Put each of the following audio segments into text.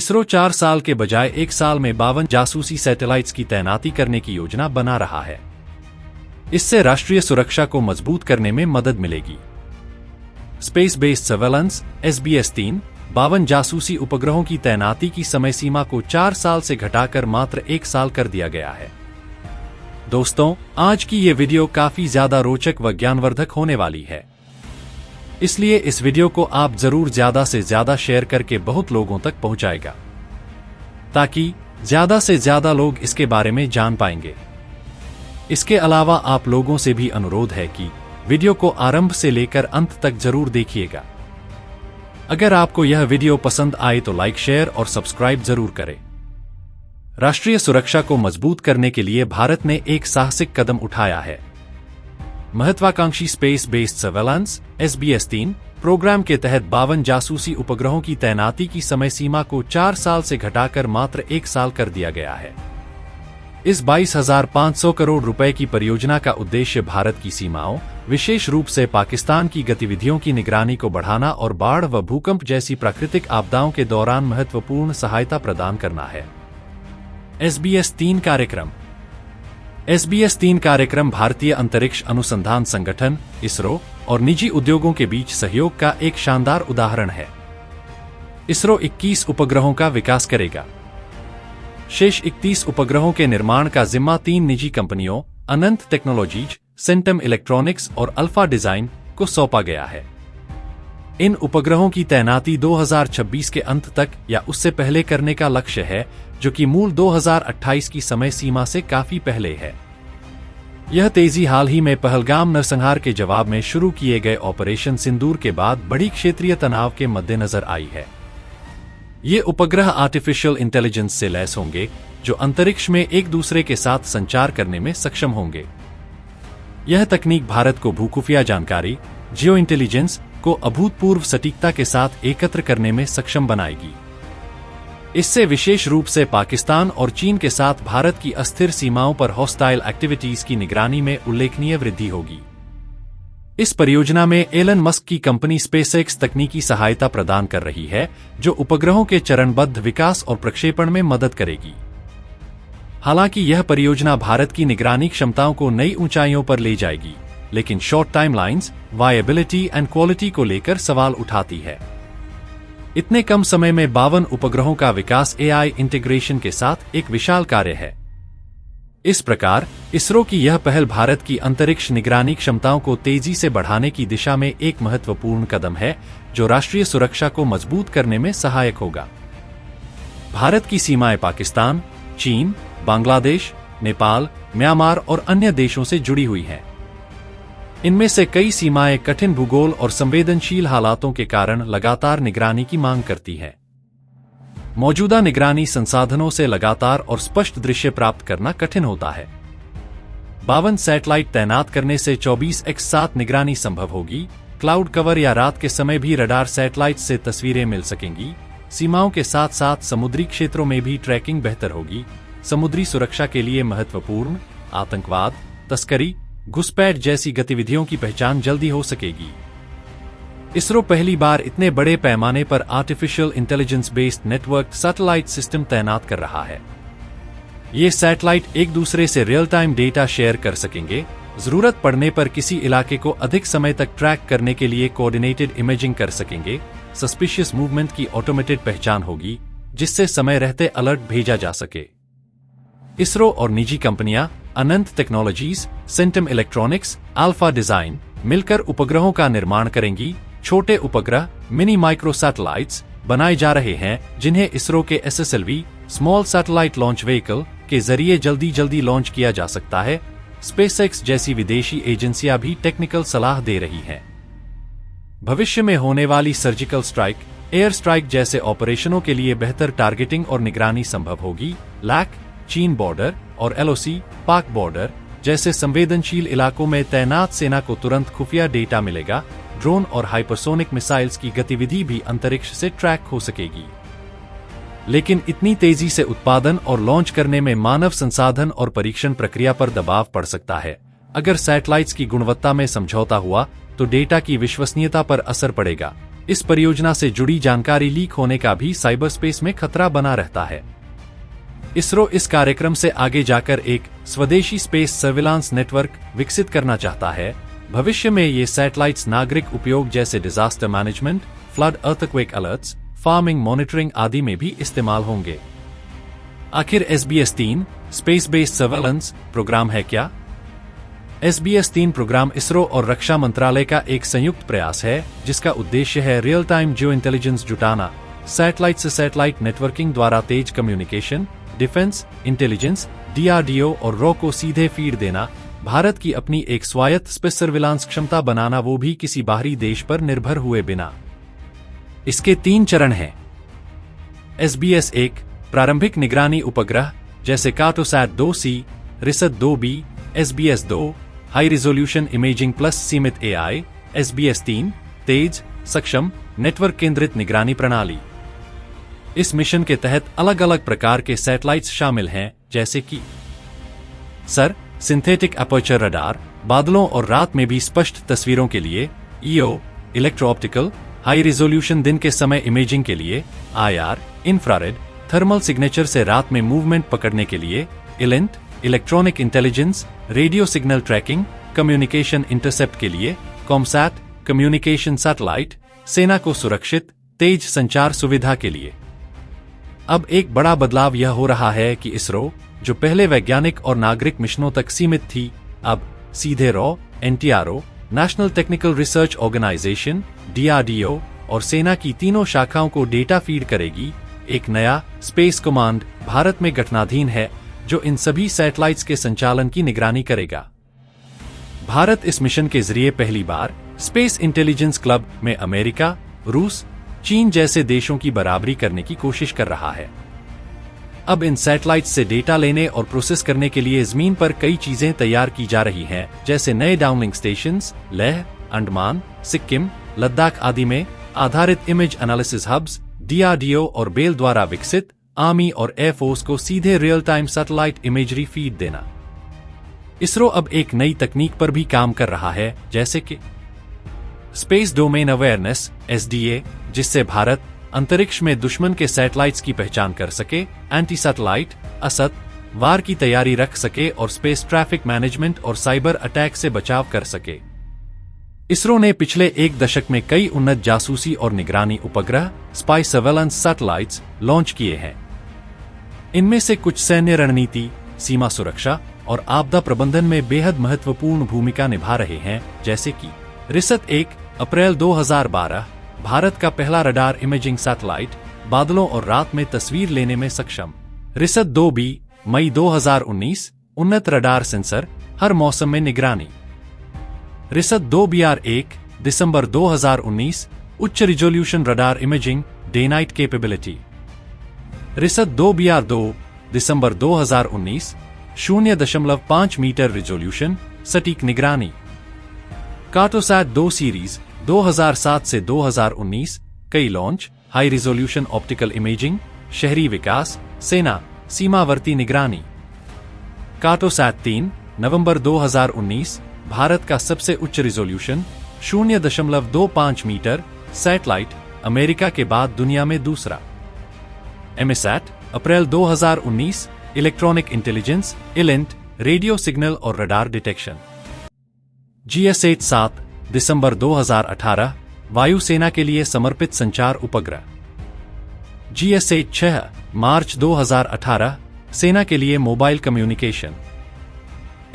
इसरो 4 साल के बजाय 1 साल में 52 जासूसी सैटेलाइट्स की तैनाती करने की योजना बना रहा है। इससे राष्ट्रीय सुरक्षा को मजबूत करने में मदद मिलेगी। स्पेस बेस्ड सर्वेलेंस SBS-3 52 जासूसी उपग्रहों की तैनाती की समय सीमा को 4 साल से घटाकर मात्र 1 साल कर दिया गया है। दोस्तों, आज की ये वीडियो काफी ज्यादा रोचक व ज्ञानवर्धक होने वाली है, इसलिए इस वीडियो को आप जरूर ज्यादा से ज्यादा शेयर करके बहुत लोगों तक पहुंचाएगा, ताकि ज्यादा से ज्यादा लोग इसके बारे में जान पाएंगे। इसके अलावा आप लोगों से भी अनुरोध है कि वीडियो को आरंभ से लेकर अंत तक जरूर देखिएगा। अगर आपको यह वीडियो पसंद आए तो लाइक, शेयर और सब्सक्राइब जरूर करें। राष्ट्रीय सुरक्षा को मजबूत करने के लिए भारत ने एक साहसिक कदम उठाया है। महत्वाकांक्षी space based surveillance SBS-3 programme के तहत 52 जासूसी उपग्रहों की तैनाती की समय सीमा को 4 साल से घटाकर मात्र 1 साल कर दिया गया है। इस 22,500 करोड़ रुपए की परियोजना का उद्देश्य भारत की सीमाओं, विशेष रूप से पाकिस्तान की गतिविधियों की निगरानी को बढ़ाना और बाढ़ व भूकंप जैसी प्राकृतिक आपदाओं के दौरान महत्वपूर्ण सहायता प्रदान करना है। SBS-3 कार्यक्रम SBS-3 कार्यक्रम भारतीय अंतरिक्ष अनुसंधान संगठन इसरो और निजी उद्योगों के बीच सहयोग का एक शानदार उदाहरण है। इसरो 21 उपग्रहों का विकास करेगा। शेष 31 उपग्रहों के निर्माण का जिम्मा 3 निजी कंपनियों अनंत टेक्नोलॉजीज, सेंटम इलेक्ट्रॉनिक्स और अल्फा डिजाइन को सौंपा गया है। इन उपग्रहों की तैनाती 2026 के अंत तक या उससे पहले करने का लक्ष्य है, जो कि मूल 2028 की समय सीमा से काफी पहले है। यह तेजी हाल ही में पहलगाम नरसंहार के जवाब में शुरू किए गए ऑपरेशन सिंदूर के बाद बड़ी क्षेत्रीय तनाव के मद्देनजर आई है। ये उपग्रह आर्टिफिशियल इंटेलिजेंस से लैस होंगे, जो अंतरिक्ष में एक दूसरे के साथ संचार करने में सक्षम होंगे। यह तकनीक भारत को भूखुफिया जानकारी, जियो इंटेलिजेंस को अभूतपूर्व सटीकता के साथ एकत्र करने में सक्षम बनाएगी। इससे विशेष रूप से पाकिस्तान और चीन के साथ भारत की अस्थिर सीमाओं पर हॉस्टाइल एक्टिविटीज की निगरानी में उल्लेखनीय वृद्धि होगी। इस परियोजना में एलन मस्क की कंपनी स्पेसएक्स तकनीकी सहायता प्रदान कर रही है, जो उपग्रहों के चरणबद्ध विकास और प्रक्षेपण में मदद करेगी। हालांकि यह परियोजना भारत की निगरानी क्षमताओं को नई ऊंचाइयों पर ले जाएगी, लेकिन short timelines, viability and quality को लेकर सवाल उठाती है। इतने कम समय में 52 उपग्रहों का विकास AI इंटीग्रेशन के साथ एक विशाल कार्य है। इस प्रकार इसरो की यह पहल भारत की अंतरिक्ष निगरानी क्षमताओं को तेजी से बढ़ाने की दिशा में एक महत्वपूर्ण कदम है, जो राष्ट्रीय सुरक्षा को मजबूत करने में सहायक होगा। भारत की सीमाएं पाकिस्तान, चीन, बांग्लादेश, नेपाल, म्यांमार और अन्य देशों से जुड़ी हुई हैं। इनमें से कई सीमाएं कठिन भूगोल और संवेदनशील हालातों के कारण लगातार निगरानी की मांग करती हैं। मौजूदा निगरानी संसाधनों से लगातार और स्पष्ट दृश्य प्राप्त करना कठिन होता है। 52 सैटेलाइट तैनात करने से 24x7 निगरानी संभव होगी। क्लाउड कवर या रात के समय भी रडार सैटेलाइट से तस्वीरें मिल सकेंगी। सीमाओं के साथ साथ समुद्री क्षेत्रों में भी ट्रैकिंग बेहतर होगी। समुद्री सुरक्षा के लिए महत्वपूर्ण आतंकवाद, तस्करी, घुसपैठ जैसी गतिविधियों की पहचान जल्दी हो सकेगी। इसरो पहली बार इतने बड़े पैमाने पर artificial intelligence based network satellite system तैनात कर रहा है। ये सैटेलाइट एक दूसरे से रियल टाइम डेटा शेयर कर सकेंगे। जरूरत पड़ने पर किसी इलाके को अधिक समय तक ट्रैक करने के लिए कोऑर्डिनेटेड इमेजिंग कर सकेंगे। सस्पिशियस मूवमेंट की ऑटोमेटेड पहचान होगी, जिससे समय रहते अलर्ट भेजा जा सके। इसरो और निजी कंपनियां Ananth technologies, Centum electronics, Alpha design मिलकर उपग्रहों का निर्माण करेंगी। छोटे उपग्रह मिनी माइक्रो सैटेलाइट्स बनाए जा रहे हैं, जिन्हें इसरो के SSLV small satellite launch vehicle के जरिए जल्दी लॉन्च किया जा सकता है। स्पेसएक्स जैसी विदेशी एजेंसियां भी टेक्निकल सलाह दे रही हैं। भविष्य में होने वाली सर्जिकल स्ट्राइक, एयर स्ट्राइक जैसे ऑपरेशनों के लिए बेहतर टारगेटिंग और निगरानी संभव होगी। लैक, चीन बॉर्डर और LOC, पाक बॉर्डर जैसे संवेदनशील इलाकों में तैनात सेना को तुरंत खुफिया डेटा मिलेगा। ड्रोन और हाइपरसोनिक मिसाइल्स की गतिविधि भी अंतरिक्ष से ट्रैक हो सकेगी। लेकिन इतनी तेजी से उत्पादन और लॉन्च करने में मानव संसाधन और परीक्षण प्रक्रिया पर दबाव पड़ सकता है। अगर सैटेलाइट्स की गुणवत्ता में समझौता हुआ तो डेटा की विश्वसनीयता पर असर पड़ेगा। इस परियोजना से जुड़ी जानकारी लीक होने का भी साइबर स्पेस में खतरा बना रहता है। इसरो इस कार्यक्रम से आगे जाकर एक स्वदेशी स्पेस सर्विलांस नेटवर्क विकसित करना चाहता है। भविष्य में ये सैटेलाइट्स नागरिक उपयोग जैसे disaster management, flood, earthquake alerts, farming monitoring आदि में भी इस्तेमाल होंगे। आखिर SBS-3 space based surveillance programme है क्या? SBS-3 प्रोग्राम इसरो और रक्षा मंत्रालय का एक संयुक्त प्रयास है, जिसका उद्देश्य है रियल टाइम जियो इंटेलिजेंस जुटाना, सैटेलाइट से सैटेलाइट नेटवर्किंग द्वारा तेज कम्युनिकेशन, डिफेंस, इंटेलिजेंस, DRDO और रॉ को सीधे फीड देना, भारत की अपनी एक स्वायत्त स्पेस सर्विलांस क्षमता बनाना, वो भी किसी बाहरी देश पर निर्भर हुए बिना। इसके 3 चरण हैं। SBS-1 प्रारंभिक निगरानी उपग्रह जैसे Cartosat 2C, रिसत 2B, SBS-2 high resolution imaging plus सीमित AI, SBS-3 तेज, सक्षम, नेटवर्क केंद्रित निगरानी प्रणाली। इस मिशन के तहत अलग अलग प्रकार के सैटेलाइट्स शामिल हैं, जैसे कि सर सिंथेटिक अपर्चर रडार, बादलों और रात में भी स्पष्ट तस्वीरों के लिए, EO electro optical high resolution दिन के समय इमेजिंग के लिए, IR इंफ्रारेड थर्मल सिग्नेचर से रात में मूवमेंट पकड़ने के लिए, इलेंट electronic intelligence radio signal tracking communication intercept के लिए, कॉमसैट कम्युनिकेशन सैटेलाइट सेना को सुरक्षित तेज संचार सुविधा के लिए। अब एक बड़ा बदलाव यह हो रहा है कि इसरो, जो पहले वैज्ञानिक और नागरिक मिशनों तक सीमित थी, अब सीधे रॉ, NTRO National Technical Research Organisation, DRDO और सेना की तीनों शाखाओं को डेटा फीड करेगी। एक नया स्पेस कमांड भारत में गठनाधीन है, जो इन सभी सैटेलाइट्स के संचालन की निगरानी करेगा। भारत इस मिशन के जरिए पहली बार स्पेस इंटेलिजेंस क्लब में अमेरिका, रूस, चीन जैसे देशों की बराबरी करने की कोशिश कर रहा है। अब इन सैटेलाइट्स से डेटा लेने और प्रोसेस करने के लिए जमीन पर कई चीजें तैयार की जा रही हैं, जैसे नए डाउनलिंक स्टेशंस, लेह, अंडमान, सिक्किम, लद्दाख आदि में आधारित इमेज एनालिसिस हब्स, DRDO और बेल द्वारा विकसित आर्मी और एयरफोर्स को सीधे real time satellite imagery feed देना। इसरो अब एक नई तकनीक पर भी काम कर रहा है, जैसे कि स्पेस डोमेन अवेयरनेस SDA, जिससे भारत अंतरिक्ष में दुश्मन के सैटेलाइट्स की पहचान कर सके, एंटी सैटेलाइट असत वार की तैयारी रख सके और स्पेस ट्रैफिक मैनेजमेंट और साइबर अटैक से बचाव कर सके। इसरो ने पिछले 1 दशक में कई उन्नत जासूसी और निगरानी उपग्रह स्पाई सर्वेलेंस सैटेलाइट्स लॉन्च किए हैं। इनमें से कुछ सैन्य रणनीति, सीमा सुरक्षा और आपदा प्रबंधन में बेहद महत्वपूर्ण भूमिका निभा रहे हैं, जैसे कि रिसत 1 अप्रैल 2012 भारत का पहला रडार इमेजिंग सैटेलाइट, बादलों और रात में तस्वीर लेने में सक्षम। रिसत 2B मई 2019 उन्नत रडार सेंसर, हर मौसम में निगरानी। रिसत 2BR1 दिसंबर 2019 उच्च resolution radar imaging, day night capability. RISAT 2BR2 दिसंबर 2019 0.5 मीटर रिजोल्यूशन, सटीक निगरानी। कार्टोसैट 2 सीरीज 2007 से 2019 कई launch, high resolution optical imaging, शहरी विकास, सेना, सीमावर्ती निगरानी। कार्टोसैट 3 नवंबर 2019 भारत का सबसे उच्च रिजोल्यूशन 0.25 मीटर सैटेलाइट, अमेरिका के बाद दुनिया में दूसरा। एमिसैट अप्रैल 2019 इलेक्ट्रॉनिक इंटेलिजेंस, इलेंट रेडियो सिग्नल और रडार डिटेक्शन। GS-8 7 दिसंबर 2018 वायुसेना के लिए समर्पित संचार उपग्रह। GS-8 6 मार्च 2018 सेना के लिए मोबाइल कम्युनिकेशन।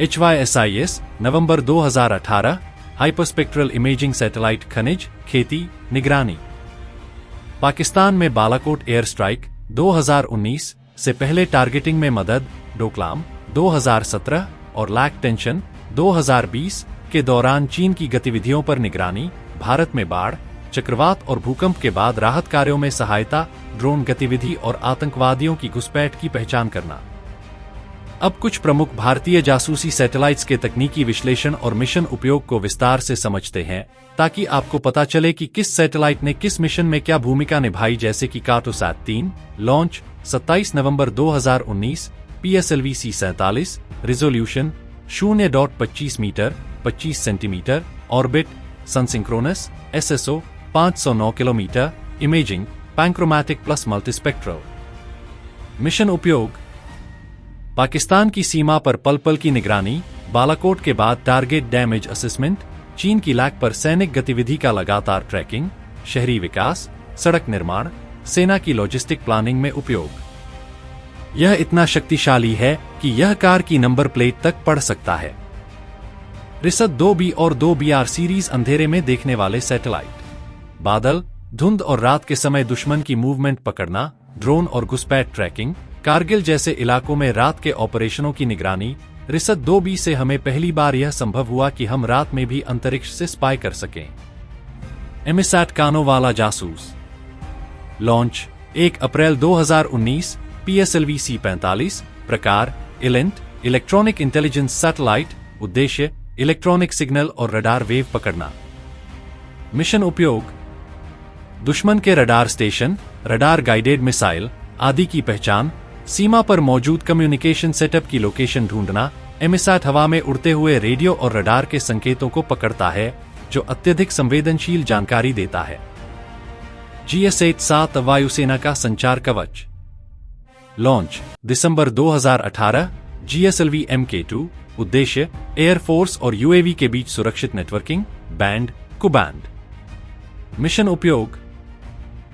HYSIS नवंबर 2018 हाइपरस्पेक्ट्रल इमेजिंग सैटेलाइट, खनिज, खेती, निगरानी। पाकिस्तान में बालाकोट एयर स्ट्राइक 2019 से पहले टारगेटिंग में मदद, डोकलाम 2017 और लैक टेंशन 2020 के दौरान चीन की गतिविधियों पर निगरानी, भारत में बाढ़, चक्रवात और भूकंप के बाद राहत कार्यों में सहायता, ड्रोन गतिविधि और आतंकवादियों की घुसपैठ की पहचान करना। अब कुछ प्रमुख भारतीय जासूसी सैटेलाइट्स के तकनीकी विश्लेषण और मिशन उपयोग को विस्तार से समझते हैं, ताकि आपको पता चले कि किस सैटेलाइट ने किस मिशन में क्या भूमिका निभाई, जैसे कि कार्टोसैट 3 लॉन्च 27 नवंबर 2019 PSLV C47 resolution 0.25 metre 25 centimetre, orbit sun synchronous SSO 509 kilometre, imaging, panchromatic plus multispectral. Mission उपयोग: पाकिस्तान की सीमा पर पल पल की निगरानी, बालाकोट के बाद टारगेट डैमेज असेसमेंट, चीन की लैक पर सैनिक गतिविधि का लगातार ट्रैकिंग, शहरी विकास, सड़क निर्माण, सेना की लॉजिस्टिक प्लानिंग में उपयोग। यह इतना शक्तिशाली है कि यह कार की नंबर प्लेट तक पढ़ सकता है। रिसद 2B और 2BR सीरीज अंधेरे में देखने वाले सैटेलाइट, बादल, धुंध और रात के समय दुश्मन की मूवमेंट पकड़ना, ड्रोन और घुसपैठ ट्रैकिंग, कारगिल जैसे इलाकों में रात के ऑपरेशनों की निगरानी। रिसद 2B से हमें पहली बार यह संभव हुआ कि हम रात में भी अंतरिक्ष से स्पाई कर सकें। एमिसैट कानों वाला जासूस। लॉन्च 1 अप्रैल 2019, PSLV C-45, प्रकार इलेंट, इलेक्ट्रॉनिक इंटेलिजेंस सैटेलाइट, उद्देश्य इलेक्ट्रॉनिक सिग्नल और रडार वेव पकड़ना। मिशन उपयोग: दुश्मन के radar station, radar guided missile आदि की पहचान, सीमा पर मौजूद कम्युनिकेशन सेटअप की लोकेशन ढूंढना। एमिसैट हवा में उड़ते हुए रेडियो और रडार के संकेतों को पकड़ता है, जो अत्यधिक संवेदनशील जानकारी देता है। GS-7 वायुसेना का संचार कवच। लॉन्च दिसंबर 2018, GSLV Mk2, उद्देश्य एयरफोर्स और UAV के बीच सुरक्षित नेटवर्किंग, बैंड, कुबैंड। मिशन उपयोग: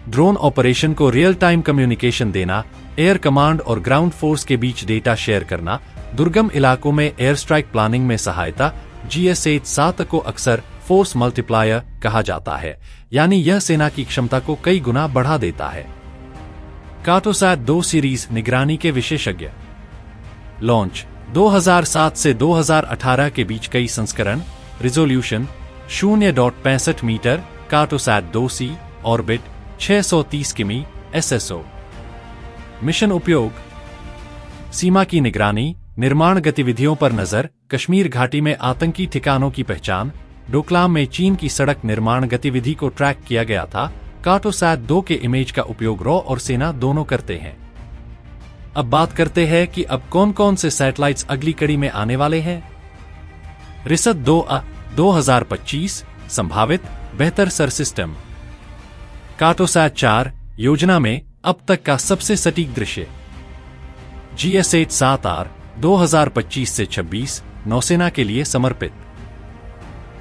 ड्रोन ऑपरेशन को रियल टाइम कम्युनिकेशन देना, एयर कमांड और ग्राउंड फोर्स के बीच डेटा शेयर करना, दुर्गम इलाकों में एयर स्ट्राइक प्लानिंग में सहायता। GS-7 को अक्सर फोर्स मल्टीप्लायर कहा जाता है, यानी यह सेना की क्षमता को कई गुना बढ़ा देता है। कार्टोसैट 2 सीरीज निगरानी के विशेषज्ञ। लॉन्च 2007 से 2018 के बीच कई संस्करण, resolution 0.65 metre, Cartosat 2C, orbit 630 किमी, SSO। मिशन उपयोग: सीमा की निगरानी, निर्माण गतिविधियों पर नजर, कश्मीर घाटी में आतंकी ठिकानों की पहचान, डोकलाम में चीन की सड़क निर्माण गतिविधि को ट्रैक किया गया था। कार्टोसैट 2 के इमेज का उपयोग रॉ और सेना दोनों करते हैं। अब बात करते हैं कि अब कौन कौन से सैटेलाइट्स अगली कड़ी में आने वाले हैं। रिसद 2A 2025, संभावित बेहतर सर सिस्टम। कार्टोसैट 4 योजना में अब तक का सबसे सटीक दृश्य। GS-7R 2025 से 26, नौसेना के लिए समर्पित।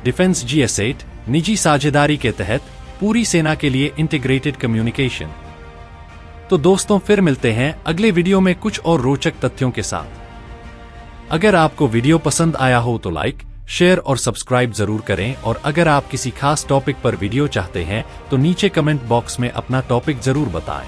डिफेंस GS-8 निजी साझेदारी के तहत पूरी सेना के लिए इंटीग्रेटेड कम्युनिकेशन। तो दोस्तों, फिर मिलते हैं अगले वीडियो में कुछ और रोचक तथ्यों के साथ। अगर आपको वीडियो पसंद आया हो तो लाइक, शेयर और सब्सक्राइब जरूर करें, और अगर आप किसी खास टॉपिक पर वीडियो चाहते हैं तो नीचे कमेंट बॉक्स में अपना टॉपिक जरूर बताएं।